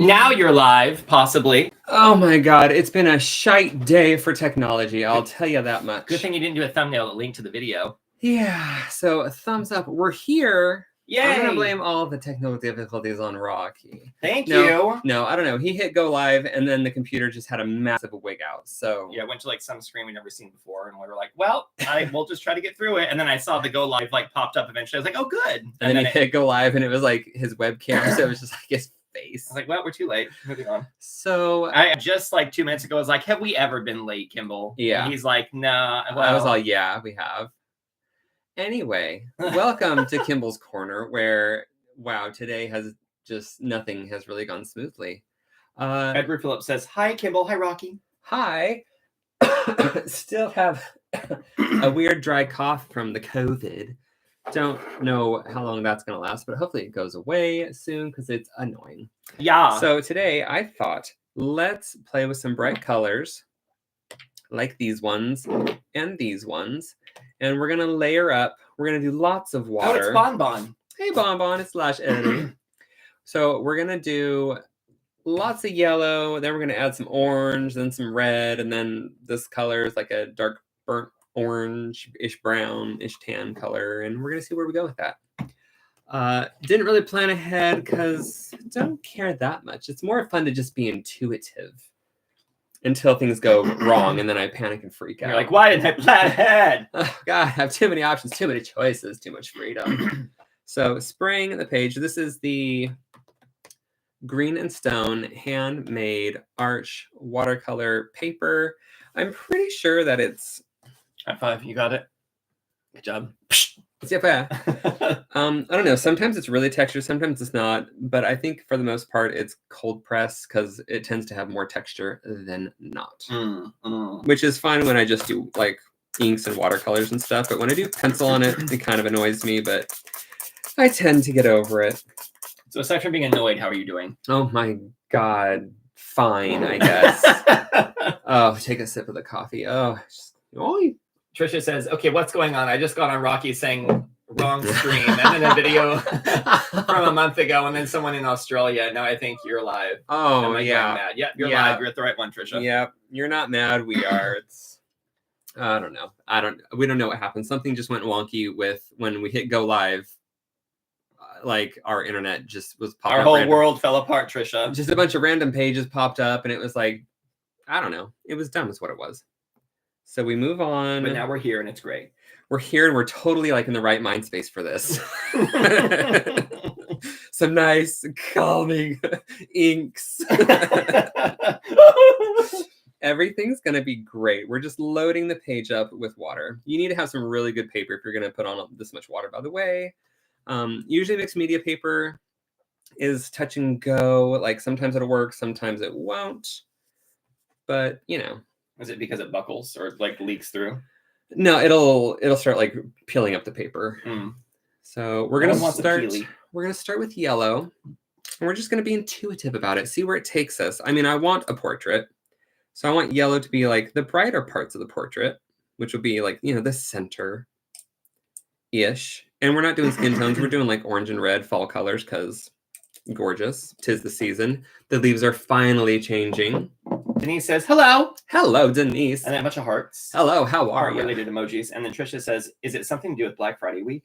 Now you're live, possibly. Oh my god, it's been a shite day for technology, I'll tell you that much. Good thing you didn't do a thumbnail that linked to the video. Yeah, so a thumbs up. We're here. Yay! I'm gonna blame all the technical difficulties on Rocky. Thank you. No, I don't know. He hit go live and then the computer just had a massive wig out. So yeah, went to like some screen we've never seen before, and we were like, well, we'll just try to get through it. And then I saw the go live like popped up eventually. I was like, oh good. And then he hit go live and it was like his webcam, so it was just like his face. I was like, well, we're too late. Moving on. So I just like 2 minutes ago was like, have we ever been late, Kimball? Yeah. And he's like, nah. Well, I was all, yeah, we have. Anyway, welcome to Kimball's Corner, where wow, today has just nothing has really gone smoothly. Edward Phillips says, hi, Kimball. Hi, Rocky. Hi. Still have a weird dry cough from the COVID. Don't know how long that's going to last, but hopefully it goes away soon because it's annoying. Yeah. So today I thought, let's play with some bright colors like these ones and these ones. And we're going to layer up. We're going to do lots of water. Oh, it's Bonbon. Hey, Bonbon, it's Slash Editing. So we're going to do lots of yellow. Then we're going to add some orange, then some red. And then this color is like a dark burnt orange-ish brown-ish tan color. And we're going to see where we go with that. Didn't really plan ahead because I don't care that much. It's more fun to just be intuitive until things go wrong. And then I panic and freak out. You're like, why didn't I plan ahead? Oh, God, I have too many options, too many choices, too much freedom. So spraying the page, this is the Green and Stone handmade arch watercolor paper. I'm pretty sure that it's... High five, you got it. Good job. Yeah. I don't know. Sometimes it's really textured, sometimes it's not. But I think for the most part, it's cold press because it tends to have more texture than not. Which is fine when I just do like inks and watercolors and stuff. But when I do pencil on it, it kind of annoys me. But I tend to get over it. So aside from being annoyed, how are you doing? Oh my God. Fine, I guess. Oh, take a sip of the coffee. Trisha says, okay, what's going on? I just got on Rocky saying wrong screen. I'm in a video from a month ago, and then someone in Australia. Now I think you're live. Oh, yeah. Mad? Yep, you're live. You're at the right one, Trisha. Yep, you're not mad. We are. It's, I don't know. We don't know what happened. Something just went wonky with when we hit go live. Like our internet just was popping up. Our whole world fell apart, Trisha. Just a bunch of random pages popped up, and it was like, I don't know. It was dumb is what it was. So we move on. But now we're here and it's great. We're here and we're totally like in the right mind space for this. Some nice calming inks. Everything's going to be great. We're just loading the page up with water. You need to have some really good paper if you're going to put on this much water, by the way. Usually mixed media paper is touch and go. Like sometimes it'll work, sometimes it won't. But, you know. Is it because it buckles or like leaks through? No, it'll start like peeling up the paper. So we're gonna start with yellow, and we're just gonna be intuitive about it. See where it takes us. I mean, I want a portrait, so I want yellow to be like the brighter parts of the portrait, which will be like, you know, the center ish. And we're not doing skin tones. We're doing like orange and red fall colors because gorgeous. 'Tis the season. The leaves are finally changing. Denise says, hello. Hello, Denise. And then a bunch of hearts. Hello, how are you? Related emojis. And then Trisha says, is it something to do with Black Friday week?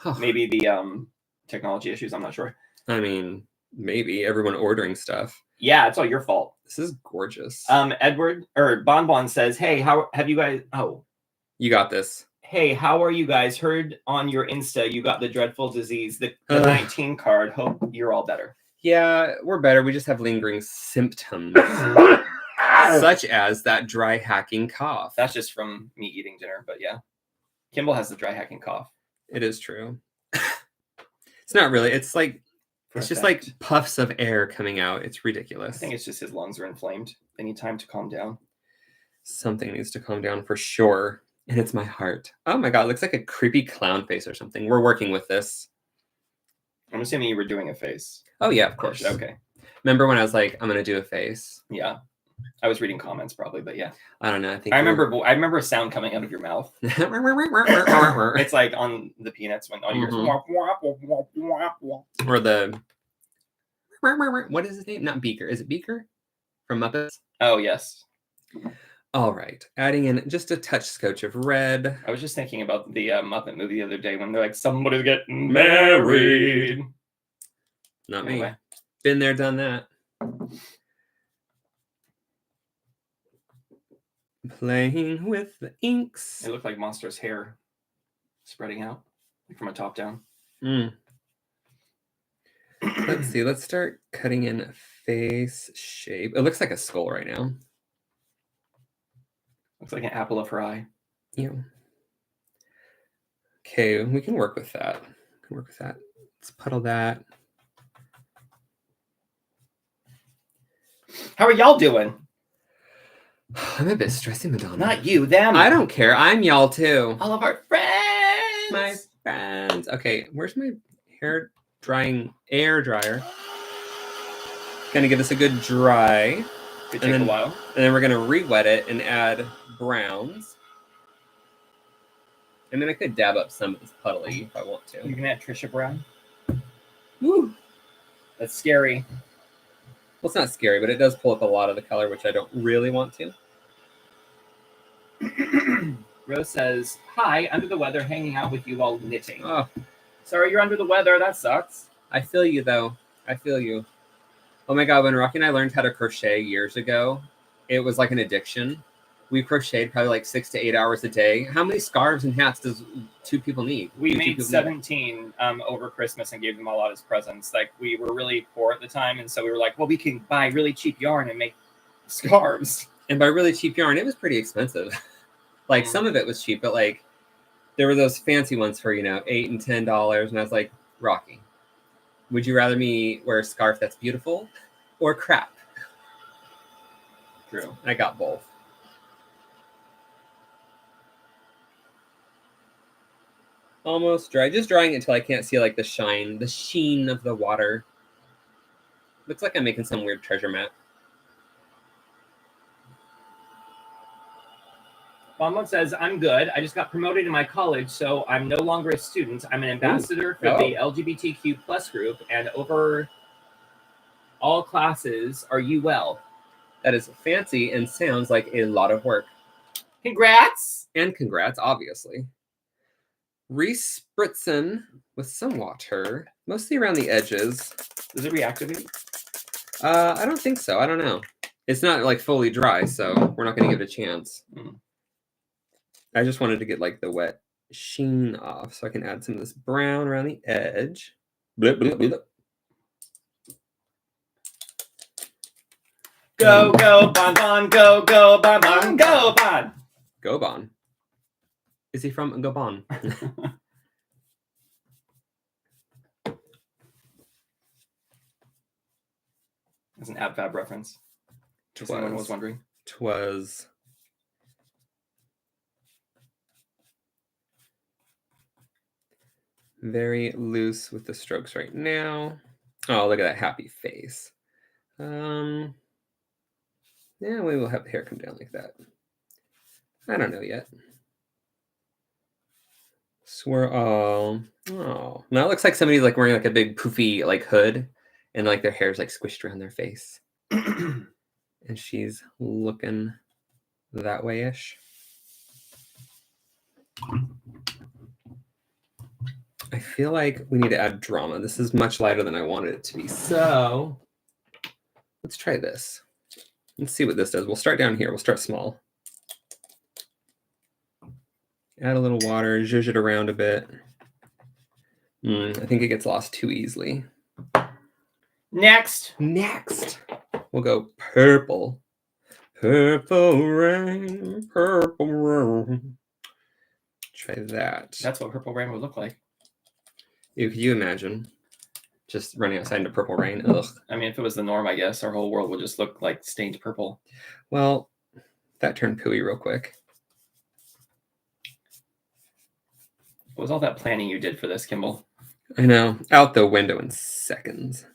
Oh. Maybe the technology issues. I'm not sure. I mean, maybe everyone ordering stuff. Yeah, it's all your fault. This is gorgeous. Edward or Bonbon says, hey, how have you guys? Oh, you got this. Hey, how are you guys? Heard on your Insta you got the dreadful disease, the 19 card. Hope you're all better. Yeah, we're better. We just have lingering symptoms. Such as that dry hacking cough. That's just from me eating dinner, but yeah. Kimball has the dry hacking cough. It is true. It's not really. It's like, it's just like puffs of air coming out. It's ridiculous. I think it's just his lungs are inflamed. They need time to calm down. Something needs to calm down for sure. And it's my heart. Oh my God, it looks like a creepy clown face or something. We're working with this. I'm assuming you were doing a face. Oh yeah, of course. Okay. Remember when I was like, I'm going to do a face? Yeah. I was reading comments probably, but yeah. I don't know. I remember a sound coming out of your mouth. It's like on the Peanuts when all you hear is or the What is his name? Not Beaker. Is it Beaker from Muppets? Oh, yes. All right. Adding in just a touch scotch of red. I was just thinking about the Muppet movie the other day when they're like, somebody's getting married. Not me. Been there, done that. Playing with the inks. It looked like Monster's hair spreading out from a top down. Let's see. Let's start cutting in face shape. It looks like a skull right now. Looks like an apple of her eye. Yeah. Okay, we can work with that. Let's puddle that. How are y'all doing? I'm a bit stressy, Madonna. Not you, them. I don't care. I'm y'all too. All of our friends. My friends. Okay, where's my hair drying air dryer? Gonna give this a good dry. Could take a while. And then we're gonna re-wet it and add browns. And then I could dab up some of this puddly if I want to. You can add Trisha Brown. Woo! That's scary. Well, it's not scary, but it does pull up a lot of the color, which I don't really want to. Rose says, hi, under the weather, hanging out with you while knitting. Oh, sorry you're under the weather. That sucks. I feel you, though. I feel you. Oh, my God. When Rocky and I learned how to crochet years ago, it was like an addiction. We crocheted probably like 6 to 8 hours a day. How many scarves and hats does 2 people need? We made 17 over Christmas and gave them all out as presents. Like, we were really poor at the time, and so we were like, well, we can buy really cheap yarn and make scarves. And by really cheap yarn, it was pretty expensive. Like, some of it was cheap, but like, there were those fancy ones for, $8 and $10. And I was like, Rocky, would you rather me wear a scarf that's beautiful or crap? True. I got both. Almost dry. Just drying it until I can't see like the sheen of the water. Looks like I'm making some weird treasure map. Bonbon says, I'm good. I just got promoted in my college, so I'm no longer a student. I'm an ambassador for the LGBTQ plus group, and over all classes. Are you well? That is fancy and sounds like a lot of work. Congrats! And congrats, obviously. Re-spritzing with some water, mostly around the edges. Does it reactivate? I don't think so. I don't know. It's not like fully dry, so we're not going to give it a chance. I just wanted to get like the wet sheen off, so I can add some of this brown around the edge. Blip, blip, blip. Go, go, Bon Bon, go, go, Bon Bon, go, Bon. Go, Bon. Is he from Gabon? It's an AbFab reference. If anyone was wondering. 'Twas. Very loose with the strokes right now. Oh, look at that happy face. Yeah, we will have the hair come down like that. I don't know yet. Swirl. Oh, now it looks like somebody's like wearing like a big poofy like hood, and like their hair's like squished around their face, and she's looking that way-ish. I feel like we need to add drama. This is much lighter than I wanted it to be. So let's try this. Let's see what this does. We'll start down here. We'll start small. Add a little water, zhuzh it around a bit. I think it gets lost too easily. Next. We'll go purple. Purple rain, purple rain. Try that. That's what purple rain would look like. Could you imagine just running outside into purple rain? Ugh. I mean, if it was the norm, I guess our whole world would just look like stained purple. Well, that turned pooey real quick. What was all that planning you did for this, Kimball? I know. Out the window in seconds.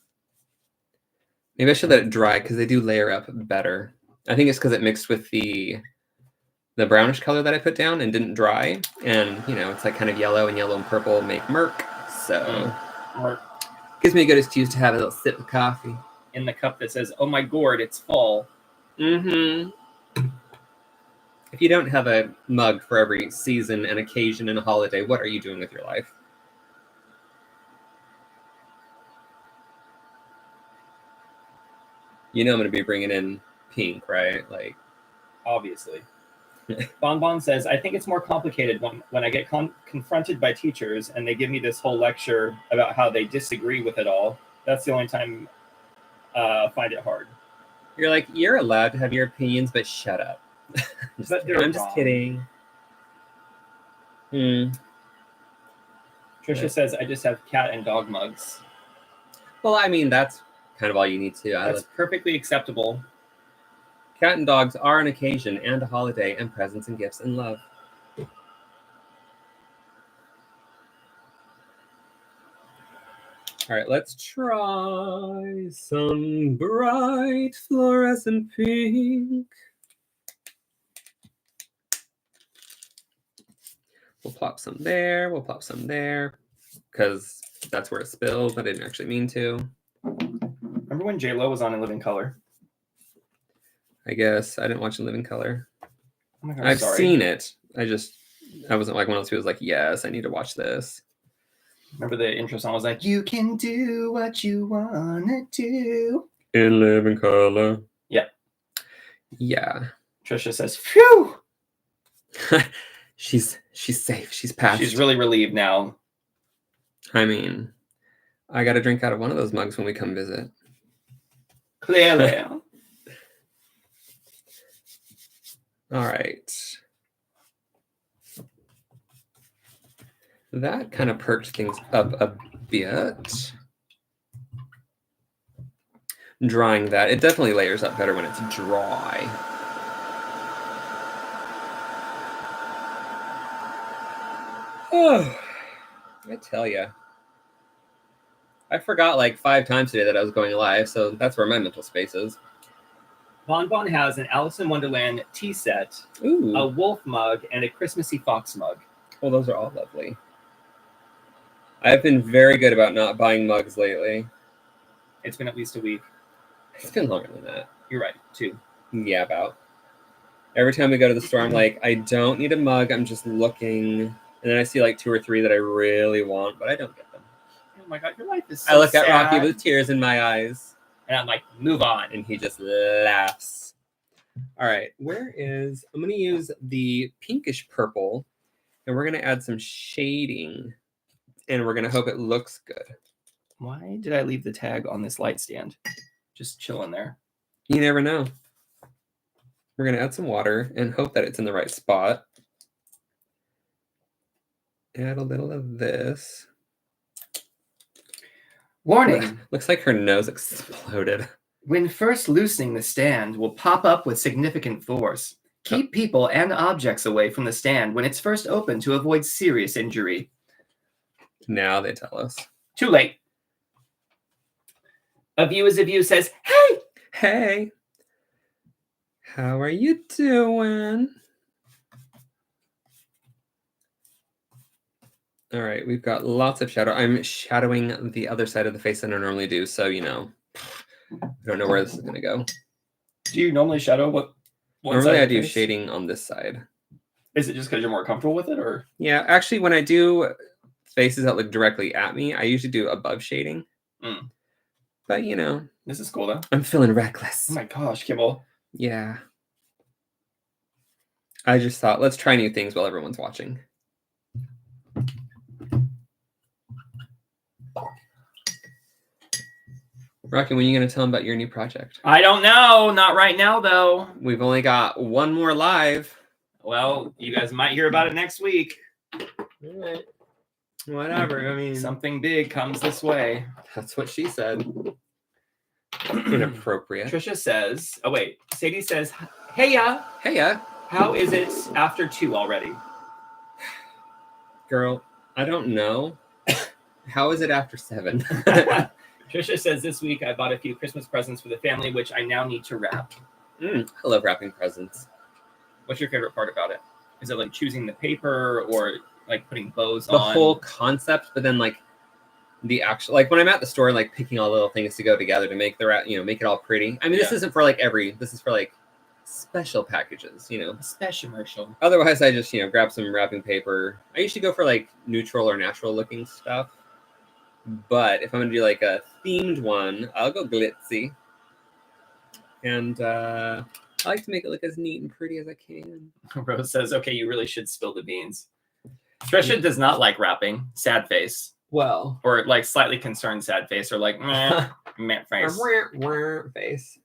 Maybe I should let it dry because they do layer up better. I think it's because it mixed with the brownish color that I put down and didn't dry. And, it's like kind of yellow and purple make murk. So, Gives me a good excuse to have a little sip of coffee. In the cup that says, "Oh my gourd, it's fall." Mm-hmm. If you don't have a mug for every season and occasion and holiday, what are you doing with your life? You know I'm going to be bringing in pink, right? Like, obviously. Bonbon says, I think it's more complicated when I get confronted by teachers and they give me this whole lecture about how they disagree with it all. That's the only time I find it hard. You're like, you're allowed to have your opinions, but shut up. I'm just kidding. Trisha says, I just have cat and dog mugs. Well, I mean, that's kind of all you need to. That's perfectly acceptable. Cat and dogs are an occasion and a holiday and presents and gifts and love. All right, let's try some bright fluorescent pink. We'll plop some there. We'll plop some there because that's where it spilled. I didn't actually mean to. Remember when J-Lo was on In Living Color? I guess I didn't watch In Living Color. Oh my God, I've seen it. I wasn't like one of those people who's like, yes, I need to watch this. Remember the intro song was like, you can do what you want to do. In Living Color. Yeah. Yeah. Trisha says, phew. She's safe. She's passed. She's really relieved now. I mean, I got to drink out of one of those mugs when we come visit. Clearly. All right. That kind of perked things up a bit. Drying that. It definitely layers up better when it's dry. Oh, I tell ya. I forgot like 5 times today that I was going live, so that's where my mental space is. Bonbon has an Alice in Wonderland tea set, Ooh. a wolf mug, and a Christmassy fox mug. Well, those are all lovely. I've been very good about not buying mugs lately. It's been at least a week. It's been longer than that. You're right, 2. Yeah, about. Every time we go to the store, I'm like, I don't need a mug. I'm just looking. And then I see like 2 or 3 that I really want, but I don't get them. Oh my God, your life is so I look sad. at Rocky with tears in my eyes. And I'm like, move on. And he just laughs. All right, I'm going to use the pinkish purple, and we're going to add some shading, and we're going to hope it looks good. Why did I leave the tag on this light stand? Just chilling there. You never know. We're going to add some water and hope that it's in the right spot. Add a little of this. Warning. Looks like her nose exploded. When first loosening the stand will pop up with significant force. Keep people and objects away from the stand when it's first opened to avoid serious injury. Now they tell us. Too late. A View is a View says, hey! Hey! How are you doing? All right, we've got lots of shadow. I'm shadowing the other side of the face than I normally do, so, you know, I don't know where this is going to go. Do you normally shadow what normally I do face? Shading on this side. Is it just because you're more comfortable with it, or? Yeah, actually, when I do faces that look directly at me, I usually do above shading. But, you know. This is cool, though. I'm feeling reckless. Oh, my gosh, Kimball. Yeah. I just thought, let's try new things while everyone's watching. Rocky, when are you going to tell them about your new project? I don't know. Not right now, though. We've only got one more live. Well, you guys might hear about it next week. All right. Whatever. I mean, something big comes this way. That's what she said. Inappropriate. Trisha says, oh, wait. Sadie says, hey-ya. Hey-ya. How is it after 2 already? Girl, I don't know. How is it after 7? Trisha says, this week I bought a few Christmas presents for the family, which I now need to wrap. I love wrapping presents. What's your favorite part about it? Is it like choosing the paper or like putting bows on? The on? whole concept, but then like the actual, like when I'm at the store, like picking all the little things to go together to make the make it all pretty. I mean, this isn't for like this is for like special packages, Special commercial. Otherwise, I just grab some wrapping paper. I usually go for like neutral or natural looking stuff. But if I'm gonna do like a themed one, I'll go glitzy. And I like to make it look as neat and pretty as I can. Rose says, "Okay, you really should spill the beans." Trisha does not like wrapping. Sad face. Well, or like slightly concerned sad face, or like meh face. Face.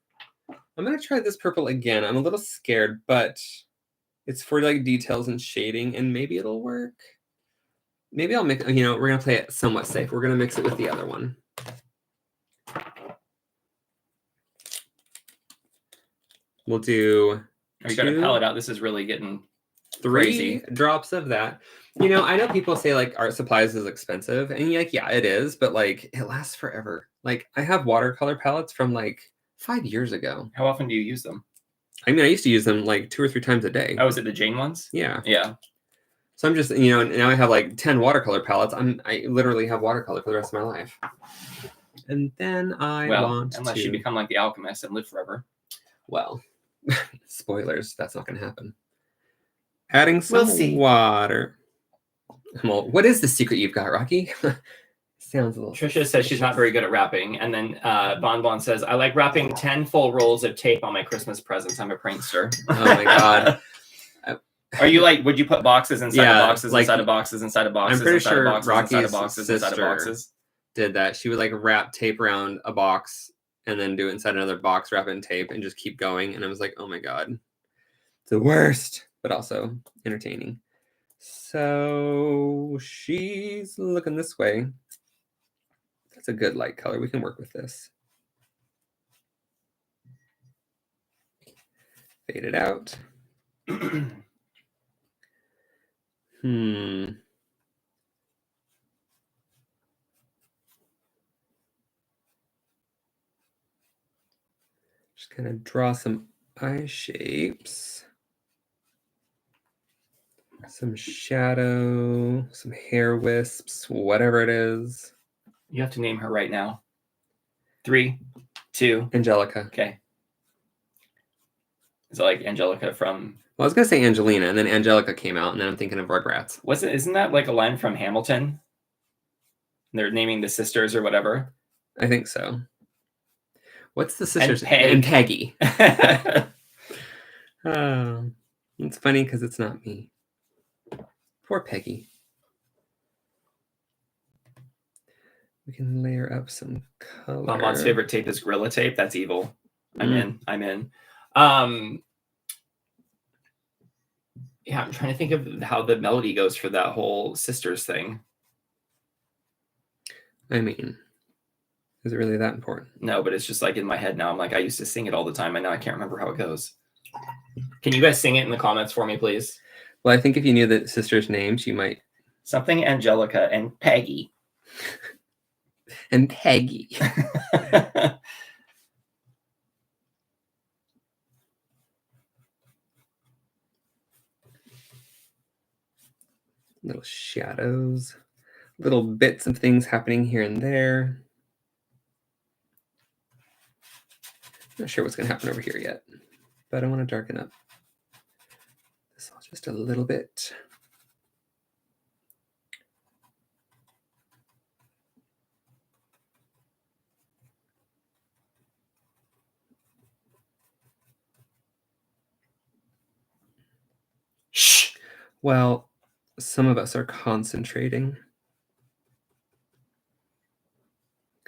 I'm gonna try this purple again. I'm a little scared, but it's for like details and shading, and maybe it'll work. Maybe I'll make. We're gonna play it somewhat safe. We're gonna mix it with the other one. We'll do. Are you gonna pellet out? This is really getting 3 crazy. Drops of that. I know people say like art supplies is expensive, and like yeah, it is, but like it lasts forever. Like I have watercolor palettes from like 5 years ago. How often do you use them? I mean, I used to use them like 2 or 3 times a day. Oh, is it the Jane ones? Yeah. Yeah. So I'm just, now I have like 10 watercolor palettes. I literally have watercolor for the rest of my life. And then unless you become like the alchemist and live forever. Well, spoilers, that's not going to happen. Adding some water. Well, what is the secret you've got, Rocky? Sounds a little. Trisha says she's not very good at wrapping, and then Bon Bon says, "I like wrapping 10 full rolls of tape on my Christmas presents. I'm a prankster." Oh my god. Are you like? Would you put boxes inside of boxes like, inside of boxes inside of boxes? I'm pretty inside sure of boxes, Rocky's inside of boxes sister inside of boxes did that. She would like wrap tape around a box and then do it inside another box, wrap it in tape, and just keep going. And I was like, oh my god, it's the worst, but also entertaining. So she's looking this way. That's a good light color. We can work with this. Fade it out. Just kind of draw some eye shapes. Some shadow, some hair wisps, whatever it is. You have to name her right now. 3, 2. Angelica. Okay. Is it like Angelica from... Well, I was going to say Angelina, and then Angelica came out, and then I'm thinking of Rugrats. Isn't that like a line from Hamilton? They're naming the sisters or whatever. I think so. What's the sisters? And Peggy. Oh, it's funny because it's not me. Poor Peggy. We can layer up some color. Bonbon's favorite tape is Gorilla Tape. That's evil. I'm in. Yeah, I'm trying to think of how the melody goes for that whole sisters thing. I mean, is it really that important? No, but it's just like in my head now. I'm like, I used to sing it all the time, and now I can't remember how it goes. Can you guys sing it in the comments for me, please? Well, I think if you knew the sisters' names, you might. Something Angelica and Peggy. And Peggy. Little shadows, little bits of things happening here and there. Not sure what's going to happen over here yet, but I want to darken up this all just a little bit. Shh. Well, some of us are concentrating.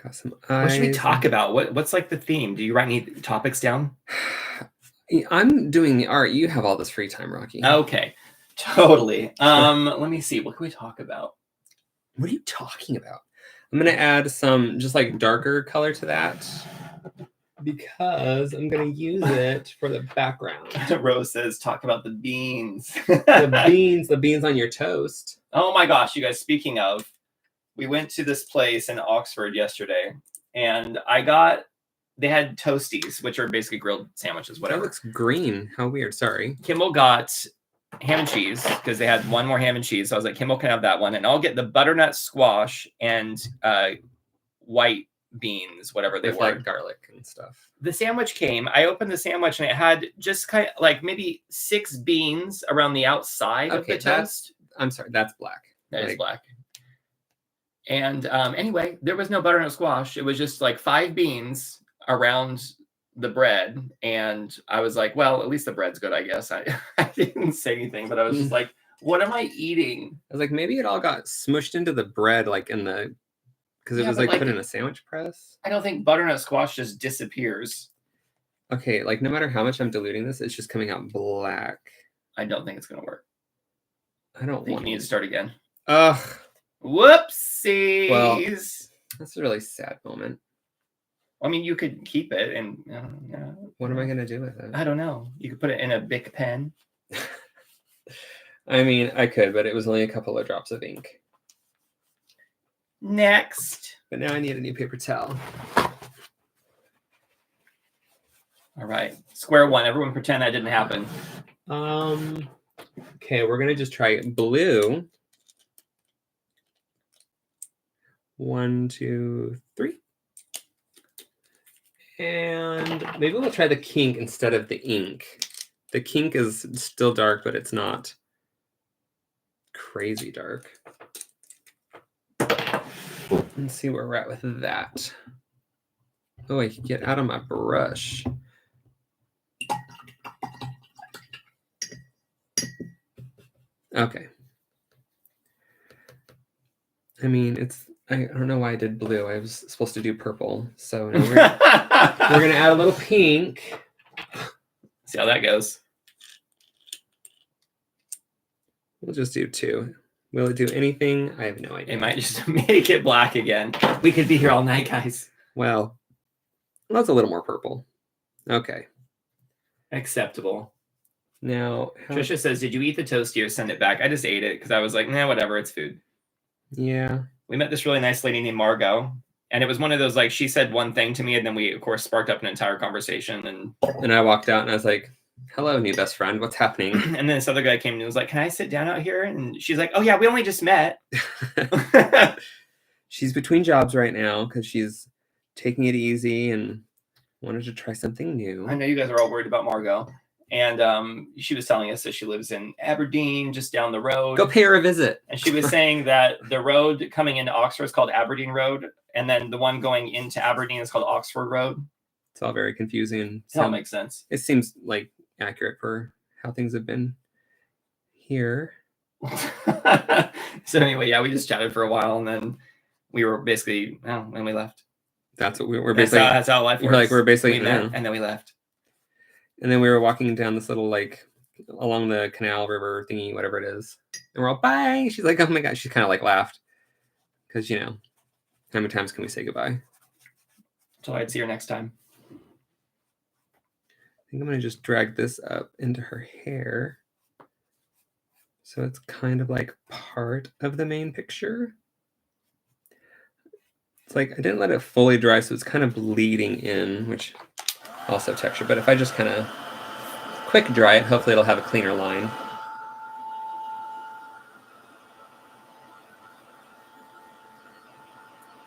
Got some eyes. What should we talk about? What's like the theme? Do you write any topics down? I'm doing the art. You have all this free time, Rocky. Okay, totally. Let me see. What can we talk about? What are you talking about? I'm going to add some just like darker color to that because I'm going to use it for the background. Rose says, talk about the beans. The beans on your toast. Oh my gosh, you guys, speaking of, we went to this place in Oxford yesterday, and they had toasties, which are basically grilled sandwiches, whatever. That looks green. How weird. Sorry. Kimball got ham and cheese because they had one more ham and cheese. So I was like, Kimball can have that one, and I'll get the butternut squash and white beans, whatever they were, like garlic and stuff. The sandwich came. I opened the sandwich and it had just kind of like maybe 6 beans around the outside of the toast. I'm sorry, that's black. That is black. And anyway, there was no butternut squash. It was just like 5 beans around the bread. And I was like, well, at least the bread's good, I guess. I didn't say anything, but I was just like, what am I eating? I was like, maybe it all got smushed into the bread, like in the, because it was like put in a sandwich press. I don't think butternut squash just disappears. Okay, like no matter how much I'm diluting this, it's just coming out black. I don't think it's going to work. I don't think you need to start again. Ugh. Whoopsies. Well, that's a really sad moment. I mean, you could keep it and... what am I going to do with it? I don't know. You could put it in a Bic pen. I mean, I could, but it was only a couple of drops of ink. Next. But now I need a new paper towel. All right. Square one. Everyone pretend that didn't happen. Okay, we're going to just try blue. 1, 2, 3. And maybe we'll try the kink instead of the ink. The kink is still dark, but it's not crazy dark. Let's see where we're at with that. Oh, I can get out of my brush. Okay. I mean, I don't know why I did blue. I was supposed to do purple. So now we're going to add a little pink. See how that goes. We'll just do 2. Will it do anything? I have no idea. It might just make it black again. We could be here all night, guys. Well, that's a little more purple. Okay. Acceptable. Now, Trisha says, did you eat the toasty or send it back? I just ate it because I was like, nah, whatever, it's food. Yeah. We met this really nice lady named Margot. And it was one of those, like, she said one thing to me, and then we, of course, sparked up an entire conversation. And I walked out, and I was like, hello, new best friend. What's happening? And then this other guy came and was like, can I sit down out here? And she's like, oh, yeah, we only just met. She's between jobs right now because she's taking it easy and wanted to try something new. I know you guys are all worried about Margot. And she was telling us that she lives in Aberdeen, just down the road. Go pay her a visit. And she was saying that the road coming into Oxford is called Aberdeen Road. And then the one going into Aberdeen is called Oxford Road. It's all very confusing. It all makes sense. It seems like accurate for how things have been here. So anyway, yeah, we just chatted for a while, and then we were basically, when we left. That's what we were basically. That's how life works. We're basically, we met, and then we left. And then we were walking down this little, like, along the canal river thingy, whatever it is. And we're all, bye. She's like, oh my God. She kind of like laughed. Because, you know, how many times can we say goodbye? So I'd see her next time. I think I'm going to just drag this up into her hair. So it's kind of like part of the main picture. It's like, I didn't let it fully dry, so it's kind of bleeding in, which also texture. But if I just kind of quick dry it, hopefully it'll have a cleaner line.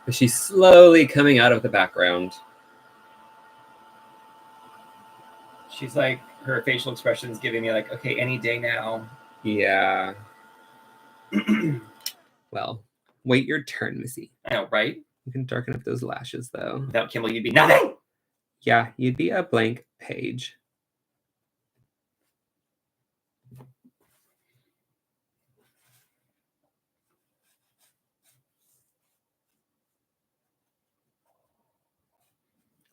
But she's slowly coming out of the background. She's like, her facial expression is giving me like, okay, any day now. Yeah. Well, wait your turn, Missy. I know, right? You can darken up those lashes, though. Without Kimball, you'd be nothing. Yeah, you'd be a blank page.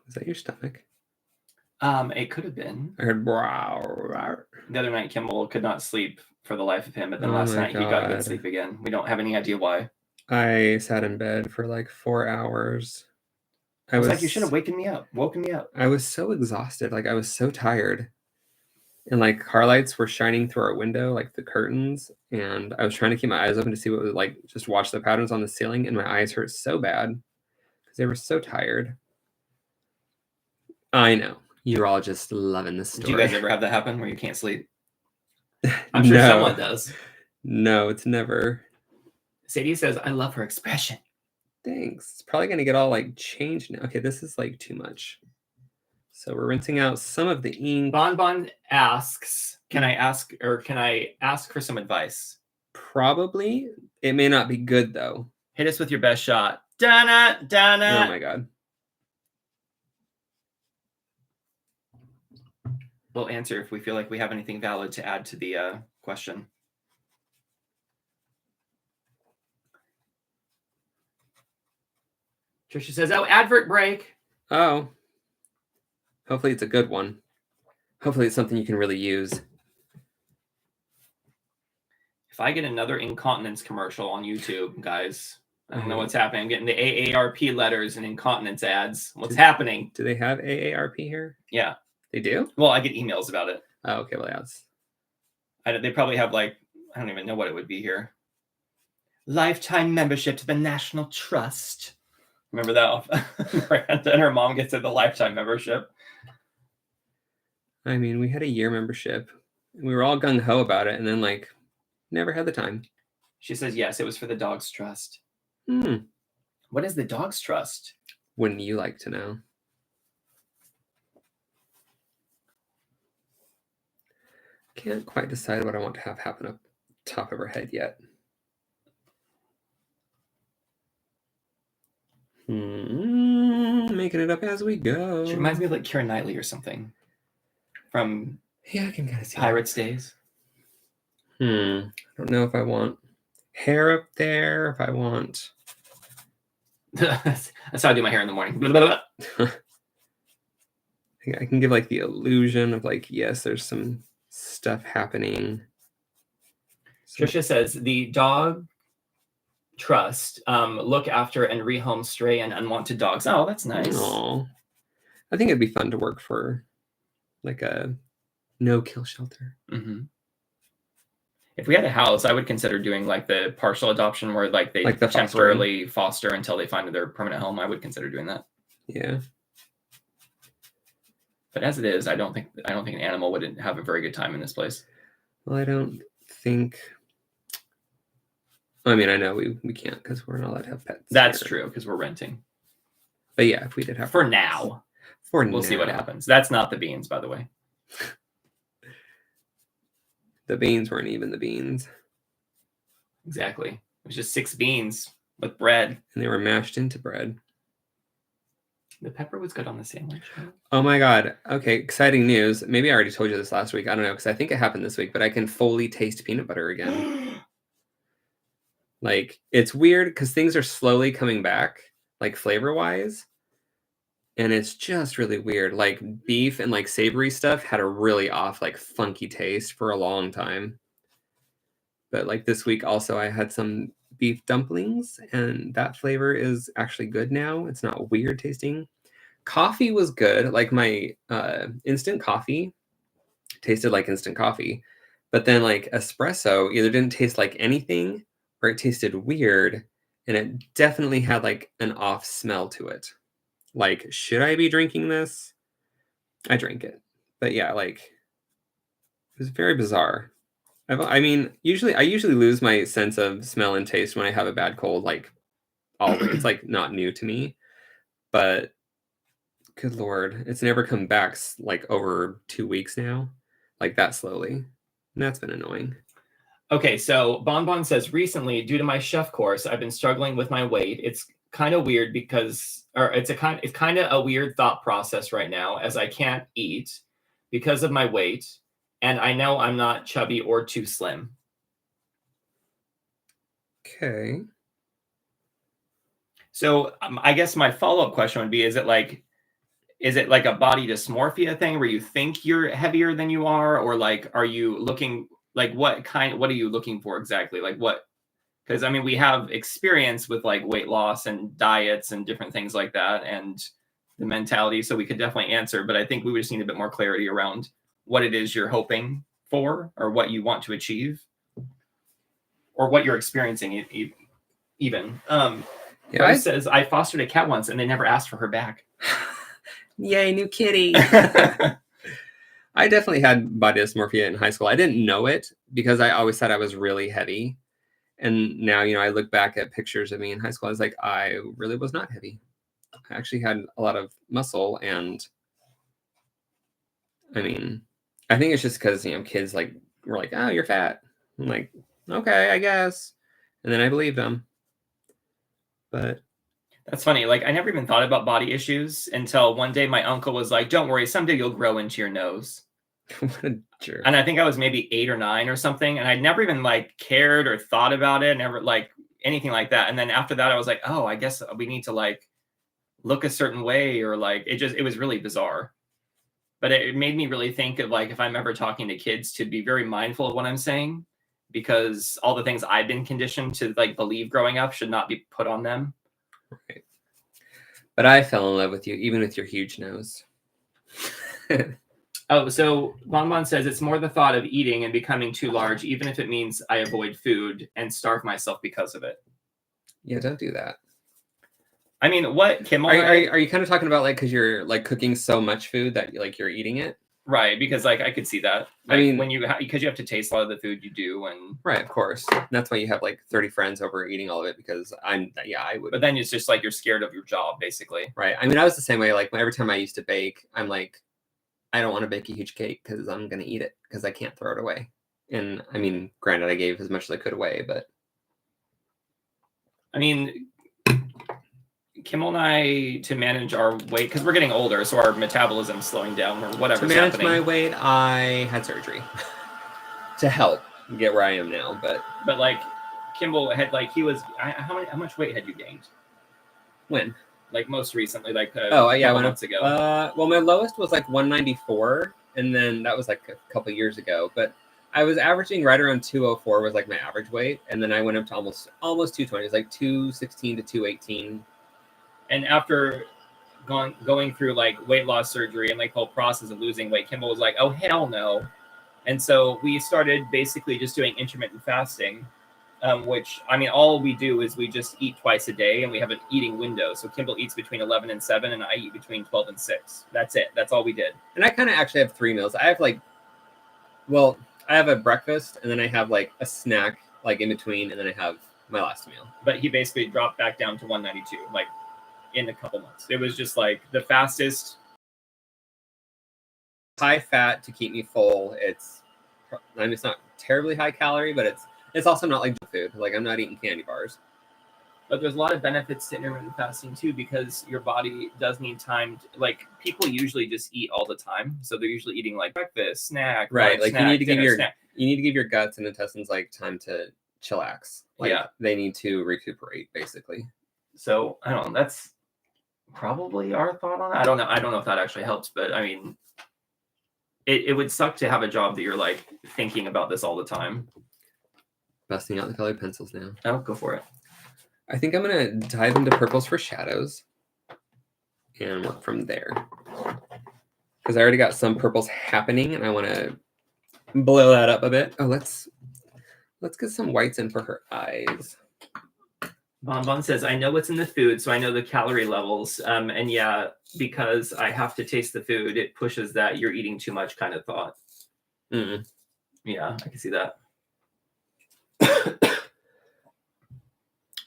Was that your stomach? It could have been. I heard wow. The other night, Kimball could not sleep for the life of him, but then last night he got good sleep again. We don't have any idea why. I sat in bed for like 4 hours. I was like, you should have woken me up. I was so exhausted. Like, I was so tired. And like car lights were shining through our window, like the curtains. And I was trying to keep my eyes open to see what was like, just watch the patterns on the ceiling. And my eyes hurt so bad because they were so tired. I know. You're all just loving this story. Do you guys ever have that happen where you can't sleep? I'm sure someone does. No, it's never. Sadie says, I love her expression. Thanks. It's probably going to get all like changed now. Okay, this is like too much. So we're rinsing out some of the ink. Bonbon asks, can I ask for some advice? Probably. It may not be good though. Hit us with your best shot. Donna. Oh my God. We'll answer if we feel like we have anything valid to add to the question. Trisha says, oh, advert break. Oh. Hopefully it's a good one. Hopefully it's something you can really use. If I get another incontinence commercial on YouTube, guys, I don't know what's happening. I'm getting the AARP letters and incontinence ads. What's happening? Do they have AARP here? Yeah. They do? Well, I get emails about it. Oh, okay. Well, that's... They probably have like, I don't even know what it would be here. Lifetime membership to the National Trust. Remember that? Miranda and her mom gets the lifetime membership. I mean, we had a year membership. We were all gung-ho about it, and then, like, never had the time. She says, yes, it was for the Dogs Trust. What is the Dogs Trust? Wouldn't you like to know? Can't quite decide what I want to have happen up top of her head yet. Making it up as we go. She reminds me of like Keira Knightley or something from I can kind of see Pirates days. I don't know if I want hair up there, if I want... That's how I do my hair in the morning. I can give like the illusion of like, yes, there's some stuff happening. Trisha says the Dog Trust look after and rehome stray and unwanted dogs. Oh, that's nice. Aww. I think it'd be fun to work for like a no-kill shelter. If we had a house, I would consider doing like the partial adoption where like they temporarily foster until they find their permanent home. I would consider doing that. Yeah. But as it is, I don't think an animal would have a very good time in this place. Well, I don't think... I mean, I know we can't because we're not allowed to have pets. That's true because we're renting. But yeah, if we did have... For now. We'll see what happens. That's not the beans, by the way. The beans weren't even the beans. Exactly. It was just 6 beans with bread. And they were mashed into bread. The pepper was good on the sandwich. Oh my God. Okay, exciting news. Maybe I already told you this last week. I don't know, because I think it happened this week, but I can fully taste peanut butter again. Like, it's weird because things are slowly coming back, like flavor-wise. And it's just really weird. Like, beef and like savory stuff had a really off, like funky taste for a long time. But like this week also I had some beef dumplings and that flavor is actually good now. It's not weird tasting. Coffee was good. Like my instant coffee tasted like instant coffee. But then like espresso either didn't taste like anything or it tasted weird. And it definitely had like an off smell to it. Like, should I be drinking this? I drank it. But yeah, like, it was very bizarre. I mean, I usually lose my sense of smell and taste when I have a bad cold, like, always. It's, like, not new to me. But, good Lord, it's never come back, like, over 2 weeks now. Like, that slowly. And that's been annoying. Okay, so Bonbon says, recently, due to my chef course, I've been struggling with my weight. It's kind of weird it's kind of a weird thought process right now as I can't eat because of my weight. And I know I'm not chubby or too slim. Okay. So I guess my follow-up question would be, is it like a body dysmorphia thing where you think you're heavier than you are? Or like, are you looking like what are you looking for exactly? Like what? Because I mean, we have experience with like weight loss and diets and different things like that and the mentality. So we could definitely answer, but I think we would just need a bit more clarity around what it is you're hoping for or what you want to achieve or what you're experiencing even. Yeah, says, I fostered a cat once and they never asked for her back. Yay, new kitty. I definitely had body dysmorphia in high school. I didn't know it because I always thought I was really heavy. And now, I look back at pictures of me in high school. I was like, I really was not heavy. I actually had a lot of muscle. And I mean, I think it's just because, kids were like, oh, you're fat. I'm like, okay, I guess. And then I believed them. But that's funny. Like, I never even thought about body issues until one day my uncle was like, don't worry, someday you'll grow into your nose. What a jerk. And I think I was maybe 8 or 9 or something. And I'd never even cared or thought about it. Never anything like that. And then after that, I was like, oh, I guess we need to look a certain way, or it was really bizarre. But it made me really think of if I'm ever talking to kids, to be very mindful of what I'm saying, because all the things I've been conditioned to believe growing up should not be put on them. Right. But I fell in love with you, even with your huge nose. Oh, so Bonbon says it's more the thought of eating and becoming too large, even if it means I avoid food and starve myself because of it. Yeah, don't do that. I mean, what, Kimmel? Are you kind of talking about because you're cooking so much food that you're eating it? Right, because I could see that. I mean, because you have to taste a lot of the food you do, and right, of course. And that's why you have 30 friends over eating all of it, because I would. But then it's just you're scared of your job, basically. Right. I mean, I was the same way. Every time I used to bake, I'm like, I don't want to bake a huge cake because I'm gonna eat it because I can't throw it away. And I mean, granted, I gave as much as I could away, but I mean, Kimmel and I, to manage our weight, because we're getting older, so our metabolism's slowing down, or whatever's happening. To manage my weight, I had surgery to help get where I am now. But Kimball had he was how much weight had you gained? When? Most recently, a couple months ago. Well, my lowest was 194, and then that was a couple years ago. But I was averaging right around 204 was my average weight, and then I went up to almost 220. It was 216 to 218. And after going through weight loss surgery and whole process of losing weight, Kimball was like, oh hell no. And so we started basically just doing intermittent fasting. Which, I mean, all we do is we just eat twice a day, and we have an eating window. So Kimball eats between 11 and 7, and I eat between 12 and 6. That's it. That's all we did. And I kind of actually have 3 meals. I have I have a breakfast, and then I have a snack in between, and then I have my last meal. But he basically dropped back down to 192, in a couple months. It was just the fastest. High fat to keep me full. It's not terribly high calorie, but it's also not junk food. I'm not eating candy bars. But there's a lot of benefits to intermittent fasting too, because your body does need time. People usually just eat all the time, so they're usually eating breakfast, snack, right? Snack, you need to give your guts and intestines time to chillax. They need to recuperate, basically. So I don't know. That's probably our thought on it. I don't know if that actually helps, but I mean, it would suck to have a job that you're thinking about this all the time. Busting out the colored pencils now. Oh, go for it. I think I'm going to dive into purples for shadows and work from there. Because I already got some purples happening, and I want to blow that up a bit. Oh, let's get some whites in for her eyes. Bonbon says, I know what's in the food, so I know the calorie levels. And yeah, because I have to taste the food, it pushes that you're eating too much kind of thought. Mm. Yeah, I can see that.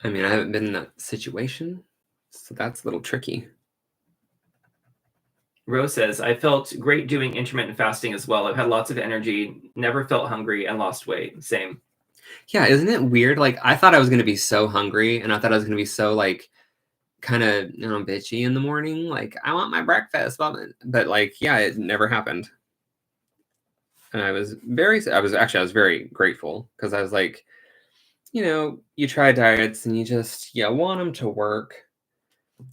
I mean, I haven't been in that situation, so that's a little tricky. Rose says, I felt great doing intermittent fasting as well. I've had lots of energy, never felt hungry, and lost weight. Same. Yeah, isn't it weird? I thought I was going to be so hungry, and I thought I was going to be so, kind of, bitchy in the morning. I want my breakfast. But, yeah, it never happened. And I was very grateful, because I was you try diets and you want them to work.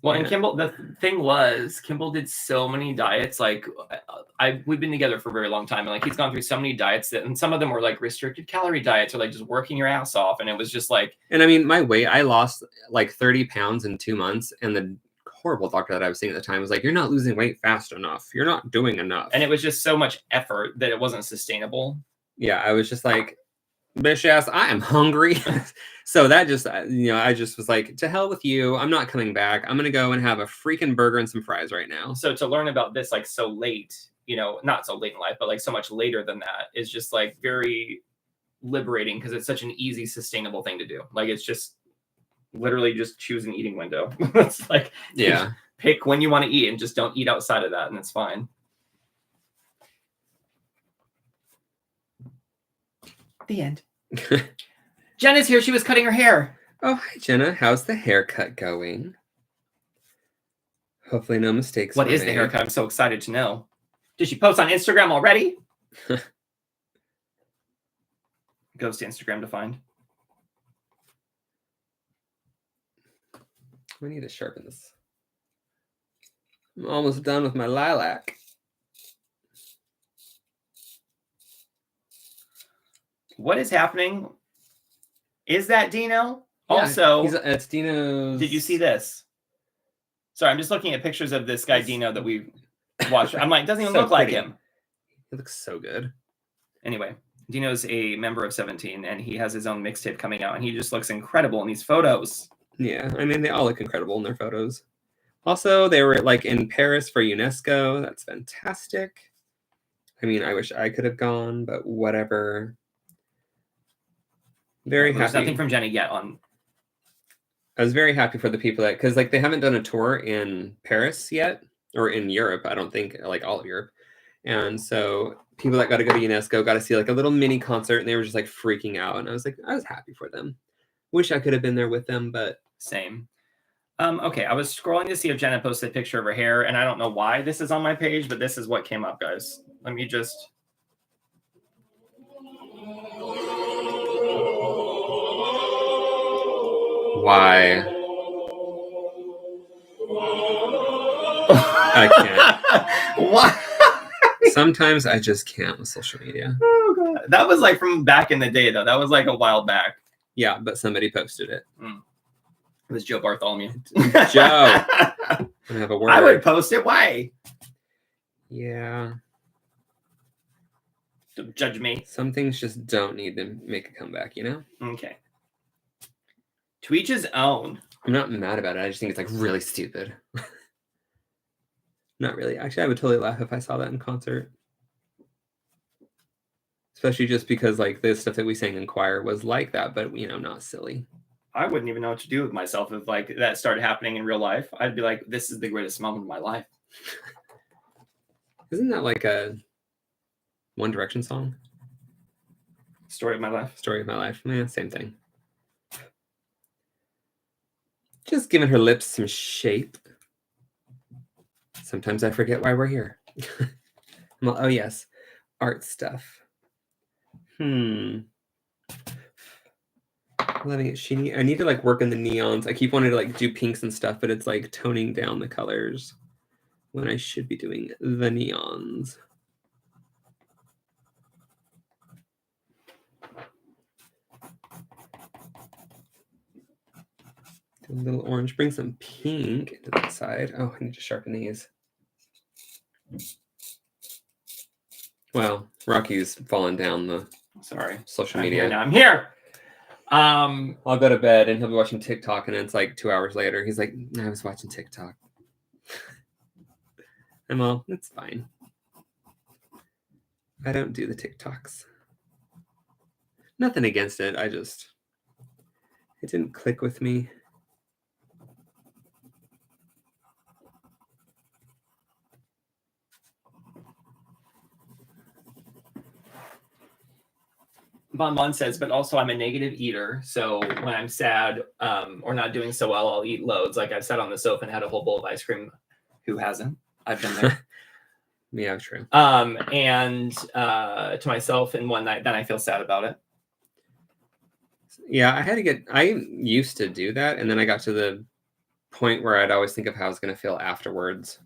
Well, and Kimball, the thing was, Kimball did so many diets. We've been together for a very long time, and he's gone through so many diets and some of them were restricted calorie diets, or just working your ass off. And it was just and I mean, my weight, I lost 30 pounds in 2 months, and the horrible doctor that I was seeing at the time was you're not losing weight fast enough. You're not doing enough. And it was just so much effort that it wasn't sustainable. Yeah, I was just bitch ass, I am hungry. So that just, I just was to hell with you. I'm not coming back. I'm going to go and have a freaking burger and some fries right now. So to learn about this so late you know, not so late in life, but like so much later than that is just like very liberating because it's such an easy, sustainable thing to do. Like it's just literally just choose an eating window. It's like, yeah, pick when you want to eat and just don't eat outside of that, and it's fine. The end. Jenna's here. She was cutting her hair. Oh, hi, Jenna. How's the haircut going? Hopefully no mistakes. What is the haircut? I'm so excited to know. Did she post on Instagram already? Goes to Instagram to find. We need to sharpen this. I'm almost done with my lilac. What is happening? Is that Dino? Yeah, also, it's Dino's. Did you see this? Sorry, I'm just looking at pictures of this guy Dino that we watched. I'm like, doesn't even look like him. He looks so good. Anyway, Dino's a member of 17, and he has his own mixtape coming out, and he just looks incredible in these photos. Yeah, I mean, they all look incredible in their photos. Also, they were like in Paris for UNESCO. That's fantastic. I mean, I wish I could have gone, but whatever. Very happy. There's nothing from Jenny yet on. I was very happy for the people that, because like they haven't done a tour in Paris yet, or in Europe, I don't think, like all of Europe. And so people that got to go to UNESCO got to see like a little mini concert, and they were just like freaking out. And I was happy for them. Wish I could have been there with them, but same. Okay, I was scrolling to see if Jenna posted a picture of her hair, and I don't know why this is on my page, but this is what came up, guys. Let me just. Why? I can't. Why? Sometimes I just can't with social media. Oh god, that was like from back in the day, though. That was like a while back. Yeah, but somebody posted it. It was Joe Bartholomew. Joe, I have a word. I would post it. Why? Yeah. Don't judge me. Some things just don't need to make a comeback, you know? Okay. To each his own. I'm not mad about it. I just think it's like really stupid. Not really. Actually, I would totally laugh if I saw that in concert. Especially just because like the stuff that we sang in choir was like that, but you know, not silly. I wouldn't even know what to do with myself if like that started happening in real life. I'd be like, this is the greatest moment of my life. Isn't that like a One Direction song? Story of my life. Story of my life. Yeah, same thing. Just giving her lips some shape. Sometimes I forget why we're here. Well, oh yes, art stuff. Letting it. I need to like work in the neons. I keep wanting to like do pinks and stuff, but it's like toning down the colors when I should be doing the neons. Do a little orange. Bring some pink into that side. Oh, I need to sharpen these. Well, Rocky's fallen down the social media. Now I'm here. I'll go to bed and he'll be watching TikTok, and it's like 2 hours later. He's like, I was watching TikTok. And well, it's fine. I don't do the TikToks. Nothing against it. It didn't click with me. Bon says, but also I'm a negative eater. So when I'm sad or not doing so well, I'll eat loads. Like I've sat on the sofa and had a whole bowl of ice cream. Who hasn't? I've been there. Yeah, true. And to myself in one night, then I feel sad about it. Yeah, I used to do that. And then I got to the point where I'd always think of how I was going to feel afterwards.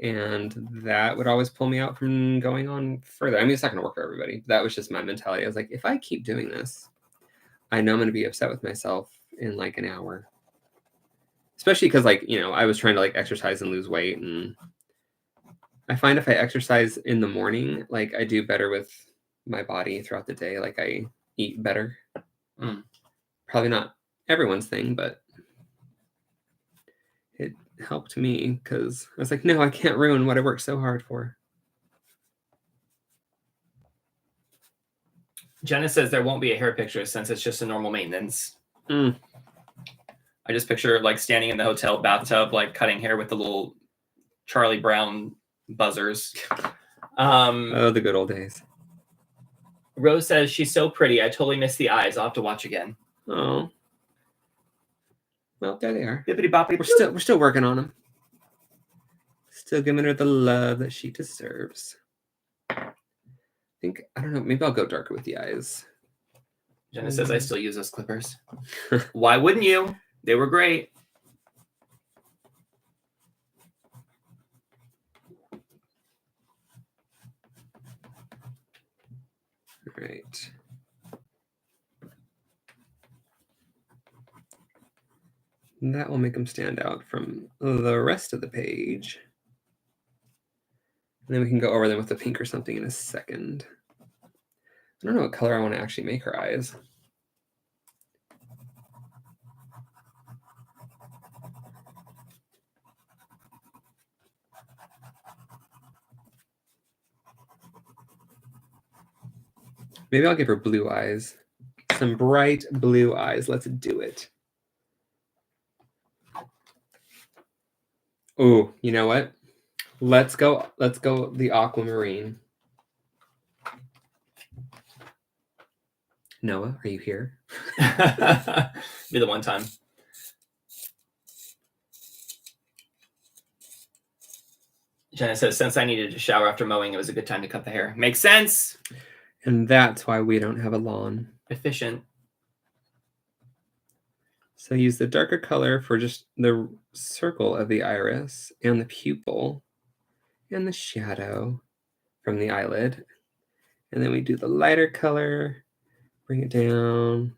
And that would always pull me out from going on further. I mean, it's not going to work for everybody. That was just my mentality. I was like, if I keep doing this, I know I'm going to be upset with myself in like an hour. Especially because like, you know, I was trying to like exercise and lose weight. And I find if I exercise in the morning, like I do better with my body throughout the day. Like I eat better. Probably not everyone's thing, but it helped me because I was like, no, I can't ruin what I worked so hard for. Jenna says there won't be a hair picture since it's just a normal maintenance. I just picture like standing in the hotel bathtub, like cutting hair with the little Charlie Brown buzzers. Oh, the good old days. Rose says she's so pretty. I totally missed the eyes. I'll have to watch again. Oh. Well, there they are. Bippity boppity. We're still working on them. Still giving her the love that she deserves. I don't know, maybe I'll go darker with the eyes. Jenna says I still use those clippers. Why wouldn't you? They were great. All right. That will make them stand out from the rest of the page. And then we can go over them with the pink or something in a second. I don't know what color I want to actually make her eyes. Maybe I'll give her blue eyes. Some bright blue eyes. Let's do it. Oh, you know what? Let's go the aquamarine. Noah, are you here? Be the one time. Jenna says, since I needed to shower after mowing, it was a good time to cut the hair. Makes sense. And that's why we don't have a lawn. Efficient. So use the darker color for just the circle of the iris and the pupil and the shadow from the eyelid. And then we do the lighter color, bring it down.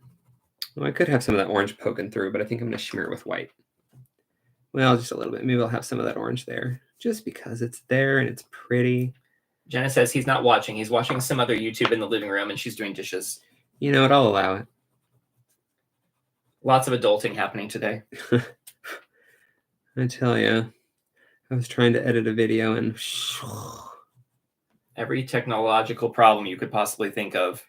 Well, I could have some of that orange poking through, but I think I'm going to shimmer it with white. Well, just a little bit. Maybe I'll have some of that orange there just because it's there and it's pretty. Jenna says he's not watching. He's watching some other YouTube in the living room and she's doing dishes. You know what? I'll allow it. Lots of adulting happening today. I tell you, I was trying to edit a video and every technological problem you could possibly think of.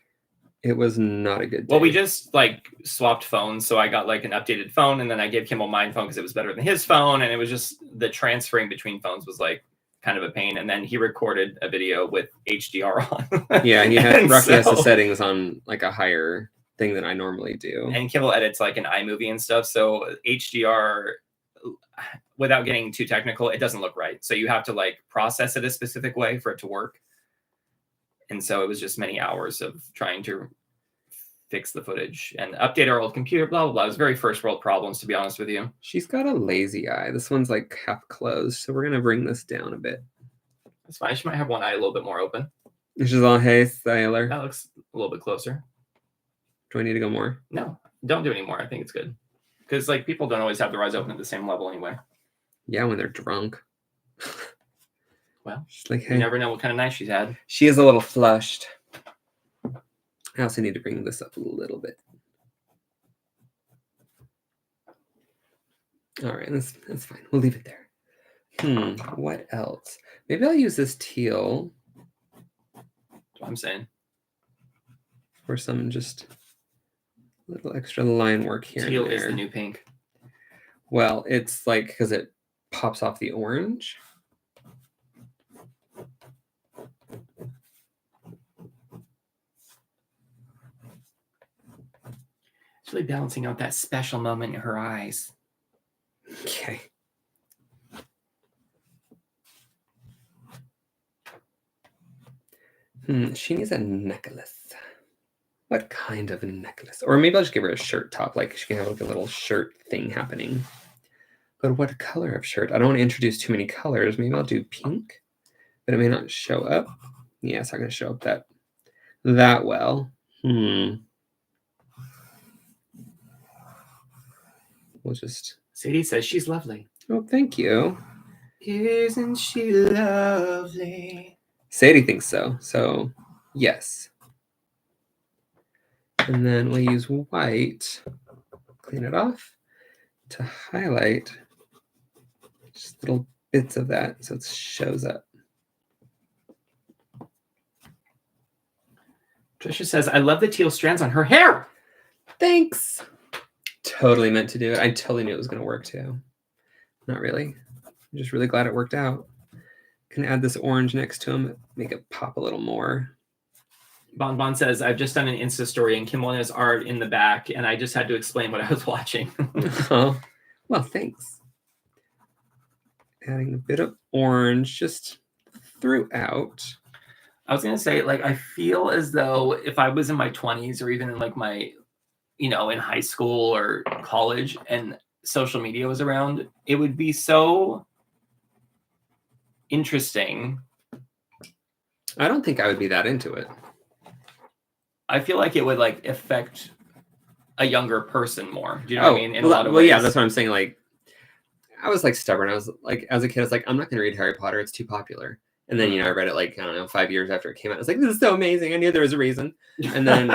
It was not a good day. Well, we just like swapped phones. So I got like an updated phone and then I gave Kimmel my phone because it was better than his phone. And it was just the transferring between phones was like kind of a pain. And then he recorded a video with HDR on. Yeah, Rocky has the settings on like a higher thing than I normally do. And Kimmel edits like an iMovie and stuff. So HDR, without getting too technical, it doesn't look right. So you have to like process it a specific way for it to work. And so it was just many hours of trying to fix the footage and update our old computer, blah, blah, blah. It was very first world problems, to be honest with you. She's got a lazy eye. This one's like half closed. So we're going to bring this down a bit. That's fine. She might have one eye a little bit more open. She's all, hey, sailor. That looks a little bit closer. Do I need to go more? No, don't do any more. I think it's good. Because like people don't always have their eyes open at the same level anyway. Yeah, when they're drunk. Well, she's like, hey. You never know what kind of night she's had. She is a little flushed. I also need to bring this up a little bit. All right, that's fine. We'll leave it there. What else? Maybe I'll use this teal. That's what I'm saying. For some just little extra line work here. Teal is the new pink. Well, it's like because it pops off the orange. It's really balancing out that special moment in her eyes. Okay. She needs a necklace. What kind of a necklace? Or maybe I'll just give her a shirt top. Like she can have like a little shirt thing happening. But what color of shirt? I don't want to introduce too many colors. Maybe I'll do pink. But it may not show up. Yeah, it's not going to show up that well. We'll just... Sadie says she's lovely. Oh, thank you. Isn't she lovely? Sadie thinks so. So, yes. And then we'll use white, clean it off, to highlight just little bits of that so it shows up. Trisha says, I love the teal strands on her hair. Thanks. Totally meant to do it. I totally knew it was going to work too. Not really. I'm just really glad it worked out. Can add this orange next to him, make it pop a little more. Bon Bon says, I've just done an Insta story and Kim has art in the back, and I just had to explain what I was watching. Oh, well, thanks. Adding a bit of orange just throughout. I was going to say, like, I feel as though if I was in my 20s or even in like my, in high school or college and social media was around, it would be so interesting. I don't think I would be that into it. I feel like it would like affect a younger person more. Do you know what I mean? In a lot of ways. Well, yeah, that's what I'm saying. Like, I was like stubborn. I was like, as a kid, I was like, I'm not going to read Harry Potter. It's too popular. And then, I read it like, I don't know, 5 years after it came out. I was like, this is so amazing. I knew there was a reason. And then,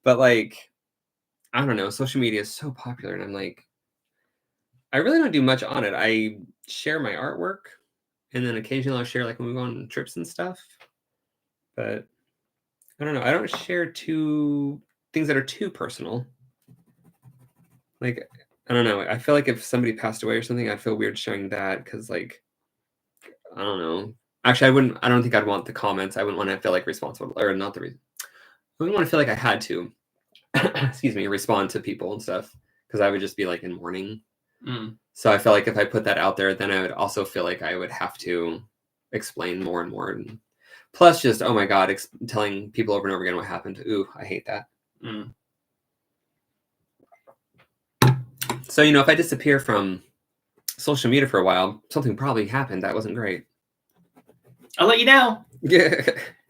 but like, I don't know, social media is so popular. And I'm like, I really don't do much on it. I share my artwork. And then occasionally I'll share like when we go on trips and stuff. But I don't know. I don't share things that are too personal. Like, I don't know. I feel like if somebody passed away or something, I'd feel weird sharing that because, like, I don't know. Actually, I don't think I'd want the comments. I wouldn't want to feel like responsible, or not the reason. I wouldn't want to feel like I had to, excuse me, respond to people and stuff because I would just be like in mourning. So I feel like if I put that out there, then I would also feel like I would have to explain more and more. And plus, just, oh my God, telling people over and over again what happened. Ooh, I hate that. So, if I disappear from social media for a while, something probably happened that wasn't great. I'll let you know. Yeah.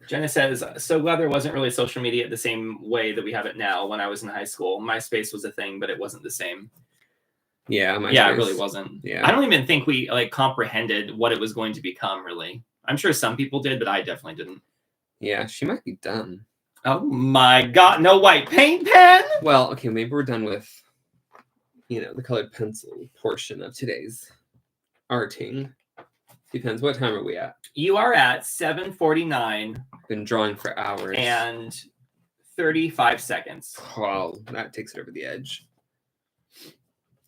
Jenna says, so glad there wasn't really social media the same way that we have it now. When I was in high school, MySpace was a thing, but it wasn't the same. Yeah, MySpace. Yeah, it really wasn't. Yeah. I don't even think we like comprehended what it was going to become, really. I'm sure some people did, but I definitely didn't. Yeah, she might be done. Oh my God, no white paint pen? Well, okay, maybe we're done with, the colored pencil portion of today's arting. Depends. What time are we at? You are at 7:49. Been drawing for hours. And 35 seconds. Wow, that takes it over the edge.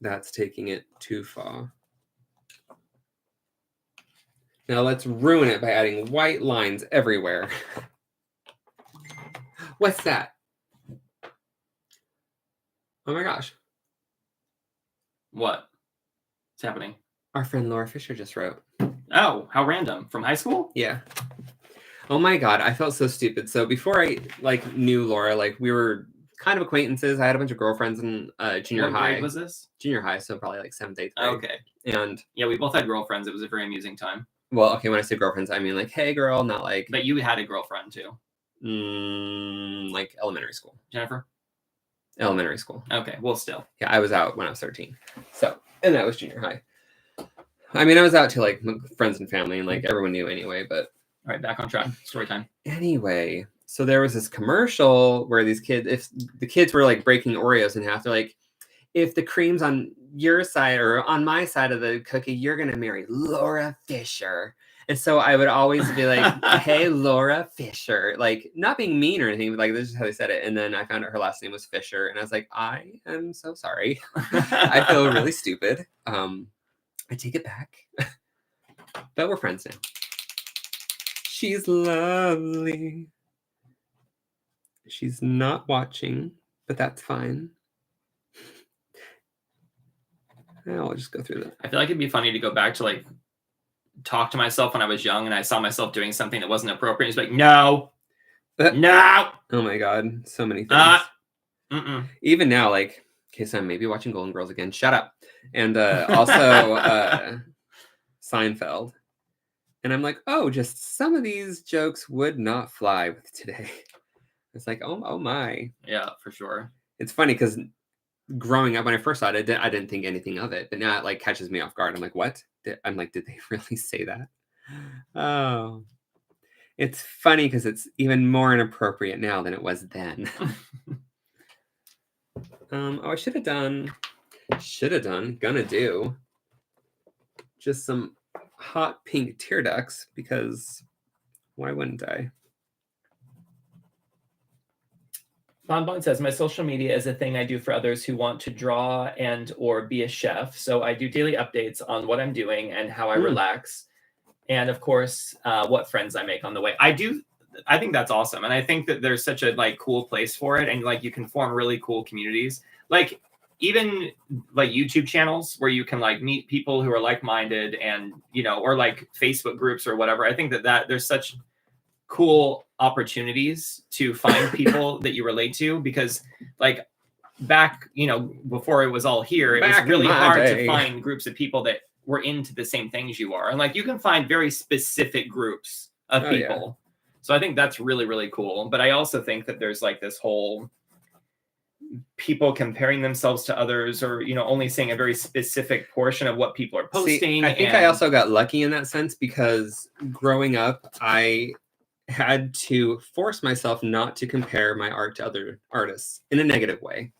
That's taking it too far. Now let's ruin it by adding white lines everywhere. What's that? Oh my gosh. What? What's happening? Our friend Laura Fisher just wrote. Oh, how random. From high school? Yeah. Oh my God, I felt so stupid. So before I knew Laura, we were kind of acquaintances. I had a bunch of girlfriends in junior high. What grade was this? Junior high, so probably 7th, 8th grade. Oh, okay. And yeah, we both had girlfriends. It was a very amusing time. Well, okay, when I say girlfriends, I mean hey girl, not like. But you had a girlfriend too. Like elementary school. Jennifer? Elementary school. Okay, well, still. Yeah, I was out when I was 13. So, and that was junior high. I mean, I was out to friends and family and everyone knew anyway, but. All right, back on track. Story time. Anyway, so there was this commercial where these kids, if the kids were breaking Oreos in half, they're like, if the cream's on your side or on my side of the cookie, you're going to marry Laura Fisher. And so I would always be like, hey, Laura Fisher, not being mean or anything, but this is how they said it. And then I found out her last name was Fisher. And I was like, I am so sorry. I feel really stupid. I take it back. But we're friends now. She's lovely. She's not watching, but that's fine. I'll just go through that. I feel like it'd be funny to go back to talk to myself when I was young and I saw myself doing something that wasn't appropriate. It's like, no. No. Oh my God. So many things. Even now, okay, so I'm maybe watching Golden Girls again. Shut up. And also Seinfeld. And I'm like, oh, just some of these jokes would not fly with today. It's like, oh my. Yeah, for sure. It's funny because growing up, when I first saw it, I didn't think anything of it. But now it catches me off guard. I'm like, what? I'm like, did they really say that? Oh. It's funny because it's even more inappropriate now than it was then. I should have done, gonna do just some hot pink tear ducts because why wouldn't I? Bonbon says, my social media is a thing I do for others who want to draw and or be a chef. So I do daily updates on what I'm doing and how I relax. And of course, what friends I make on the way. I think that's awesome. And I think that there's such a like cool place for it. And like you can form really cool communities. Like even like YouTube channels where you can like meet people who are like-minded and, you know, or like Facebook groups or whatever. I think that there's such cool opportunities to find people that you relate to, because like back, you know, before it was all here, it was really hard to find groups of people that were into the same things you are. And like you can find very specific groups of people. Yeah. So I think that's really, really cool. But I also think that there's like this whole people comparing themselves to others, or, you know, only seeing a very specific portion of what people are posting. See, I think I also got lucky in that sense, because growing up, I had to force myself not to compare my art to other artists in a negative way.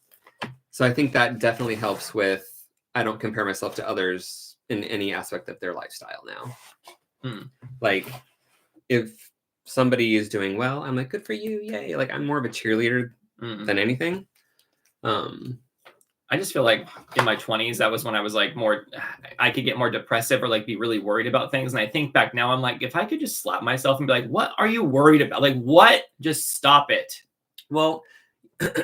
So I think that definitely helps with, I don't compare myself to others in any aspect of their lifestyle now. Like if somebody is doing well, I'm like, good for you. Yay. Like I'm more of a cheerleader than anything. I just feel like in my 20s, that was when I was like I could get more depressive or like be really worried about things. And I think back now, I'm like, if I could just slap myself and be like, what are you worried about? Like, what? Just stop it. Well,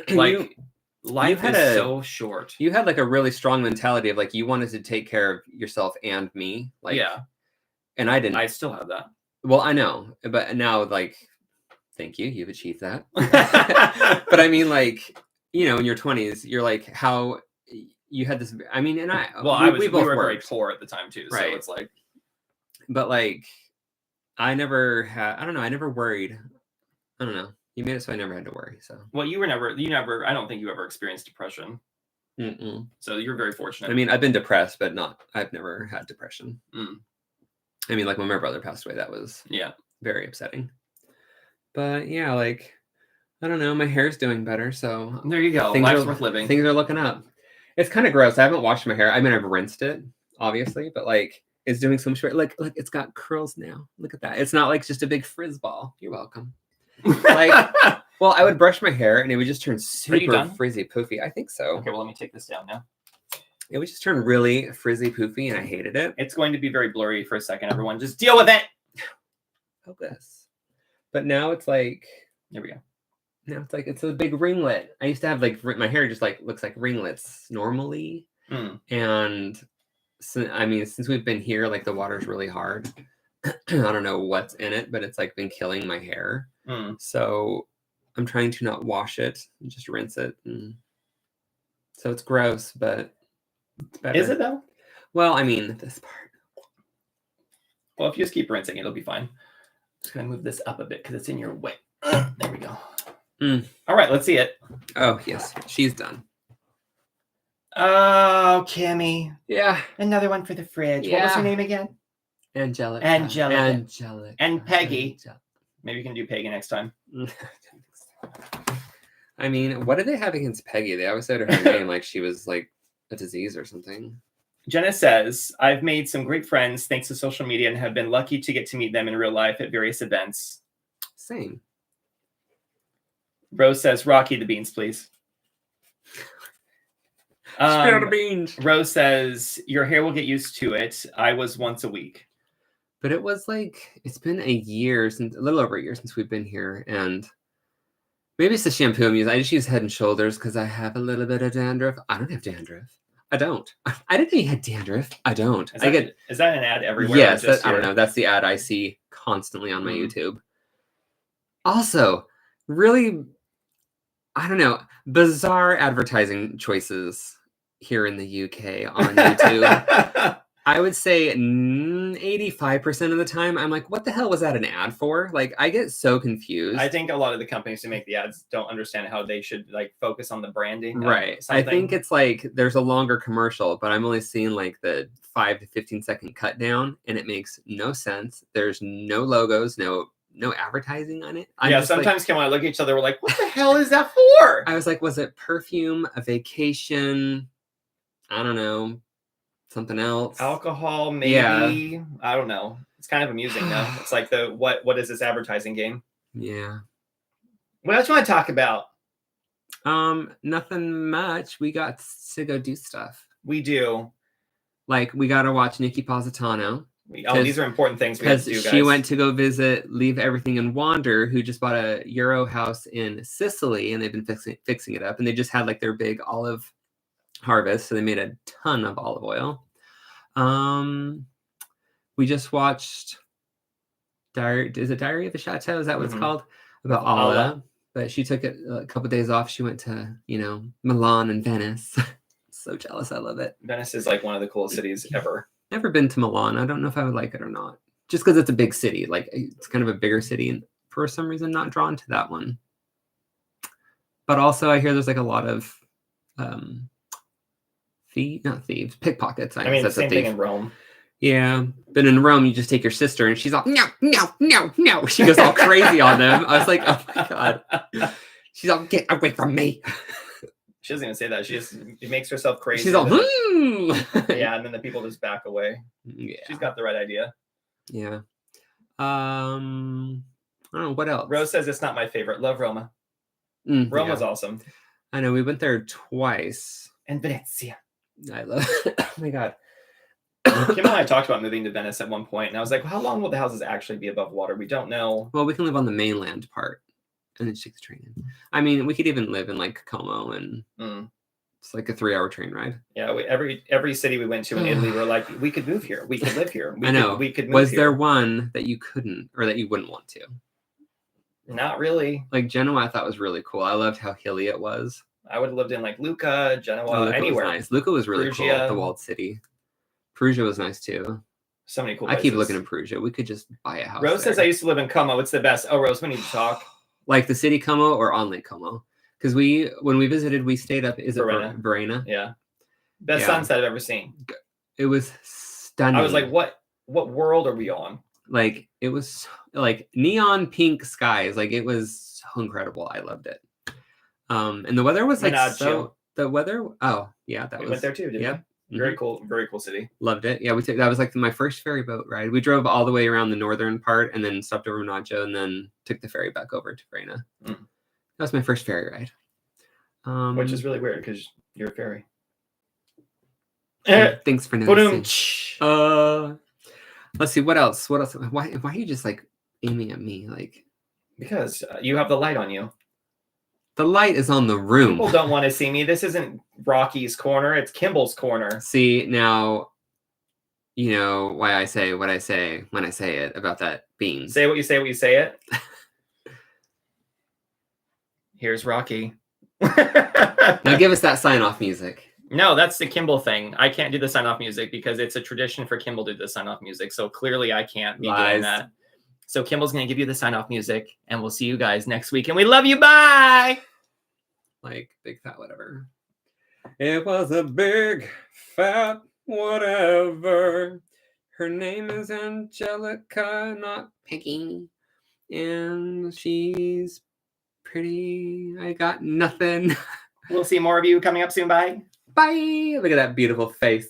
like life is so short. You had like a really strong mentality of like, you wanted to take care of yourself and me. Like, yeah. And I didn't. I still have that. Well, I know, but now like, thank you. You've achieved that. But I mean, like, you know, in your 20s, you're like, how you had this. I mean, and we both were very poor at the time too, right? So it's like, but like, I never had. I don't know. I never worried. I don't know. You made it so I never had to worry. So well, you never. I don't think you ever experienced depression. Mm-mm. So you're very fortunate. I mean, I've been depressed, but I've never had depression. I mean, like when my brother passed away, that was very upsetting. But yeah, like. I don't know. My hair's doing better, so there you go. Life's worth living. Things are looking up. It's kind of gross. I haven't washed my hair. I mean, I've rinsed it, obviously, but like it's doing so much. Like it's got curls now. Look at that. It's not like just a big frizz ball. You're welcome. Like, well, I would brush my hair and it would just turn super frizzy poofy. I think so. Okay, well, let me take this down now. It would just turn really frizzy poofy, and I hated it. It's going to be very blurry for a second. Everyone, just deal with it. Oh, this. But now it's like. There we go. Now it's like it's a big ringlet. I used to have like my hair just like looks like ringlets normally, and so, I mean, since we've been here, like the water's really hard. I don't know what's in it, but it's like been killing my hair. So I'm trying to not wash it and just rinse it. So it's gross, but it's better. Is it though? Well, I mean this part. Well, if you just keep rinsing, it'll be fine. Just gonna move this up a bit because it's in your way. There we go. All right, let's see it. Oh, yes. She's done. Oh, Kimmy. Yeah. Another one for the fridge. Yeah. What was her name again? Angelica. And Peggy. Maybe you can do Peggy next time. I mean, what did they have against Peggy? They always said her name like she was like a disease or something. Jenna says, I've made some great friends thanks to social media and have been lucky to get to meet them in real life at various events. Same. Rose says, Rocky the beans, please. Spill the beans. Rose says, your hair will get used to it. I was once a week. But it was like, it's been a little over a year since we've been here. And maybe it's the shampoo I'm using. I just use Head and Shoulders because I have a little bit of dandruff. I don't have dandruff. I don't. I didn't know you had dandruff. I don't. Is that an ad everywhere? Yes, I don't know. That's the ad I see constantly on my YouTube. Also, really, I don't know, bizarre advertising choices here in the UK on YouTube. I would say 85% of the time, I'm like, what the hell was that an ad for? Like, I get so confused. I think a lot of the companies who make the ads don't understand how they should like focus on the branding. Right. I think it's like there's a longer commercial, but I'm only seeing like the 5 to 15 second cut down, and it makes no sense. There's no logos, no advertising on it. Sometimes Kim and I look at each other, we're like, what the hell is that for? I was like, was it perfume, a vacation? I don't know. Something else. Alcohol, maybe. Yeah. I don't know. It's kind of amusing though. It's like what is this advertising game? Yeah. What else do you want to talk about? Nothing much. We got to go do stuff. We do. Like, we got to watch Nikki Positano. These are important things we have to do, guys. She went to go visit Leave Everything and Wander, who just bought a Euro house in Sicily, and they've been fixing it up. And they just had like their big olive harvest, so they made a ton of olive oil. We just watched Diary of the Chateau? Is that what it's called? About Ala. But she took it a couple of days off. She went to, Milan and Venice. So jealous. I love it. Venice is like one of the coolest cities ever. Never been to Milan. I don't know if I would like it or not. Just because it's a big city. Like, it's kind of a bigger city. And for some reason, not drawn to that one. But also, I hear there's like a lot of pickpockets. I mean, the same thing in Rome. Yeah, but in Rome, you just take your sister, and she's all, no. She goes all crazy on them. I was like, oh my God. She's all, get away from me. She doesn't even say that. She just makes herself crazy. She's all, Yeah, and then the people just back away. Yeah. She's got the right idea. Yeah. I don't know, what else? Rose says it's not my favorite. Love Roma. Rome was awesome. I know, we went there twice. And Venezia. I love it. Oh my God. Kim and I talked about moving to Venice at one point, and I was like, well, how long will the houses actually be above water? We don't know. Well, we can live on the mainland part and then just take the train in. I mean, we could even live in like Como, and it's like a 3-hour train ride. Yeah, every city we went to in Italy, we're like, we could move here. We could live here. I know. We could move Was here. there one that you couldn't, or that you wouldn't want to? Not really. Like Genoa, I thought was really cool. I loved how hilly it was. I would have lived in like Lucca, Genoa, anywhere. Was nice. Lucca was really Perugia. cool. The walled city. Perugia was nice too. So many cool places. I keep looking at Perugia. We could just buy a house. Rose says I used to live in Como. It's the best. Oh, Rose, we need to talk. Like the city Como or on Lake Como? Because when we visited, we stayed up. Is it Verena? Yeah. Best sunset I've ever seen. It was stunning. I was like, what world are we on? Like, it was like neon pink skies. Like, it was so incredible. I loved it. And the weather was like the weather. Oh yeah, we went there too. Didn't we? Very cool city. Loved it. Yeah, that was like my first ferry boat ride. We drove all the way around the northern part and then stopped over Nacho and then took the ferry back over to Verena. That was my first ferry ride. Which is really weird because you're a ferry. Thanks for noticing. Let's see, what else? Why are you just like aiming at me? Like, because you have the light on you. The light is on the room. People don't want to see me. This isn't Rocky's corner. It's Kimball's corner. See, now, you know why I say what I say when I say it about that bean. Say what you say when you say it. Here's Rocky. Now give us that sign-off music. No, that's the Kimball thing. I can't do the sign-off music because it's a tradition for Kimball to do the sign-off music. So clearly I can't be doing that. So Kimball's going to give you the sign-off music, and we'll see you guys next week. And we love you. Bye! Like, big fat whatever. It was a big fat whatever. Her name is Angelica, not Peggy. And she's pretty. I got nothing. We'll see more of you coming up soon. Bye. Bye. Look at that beautiful face.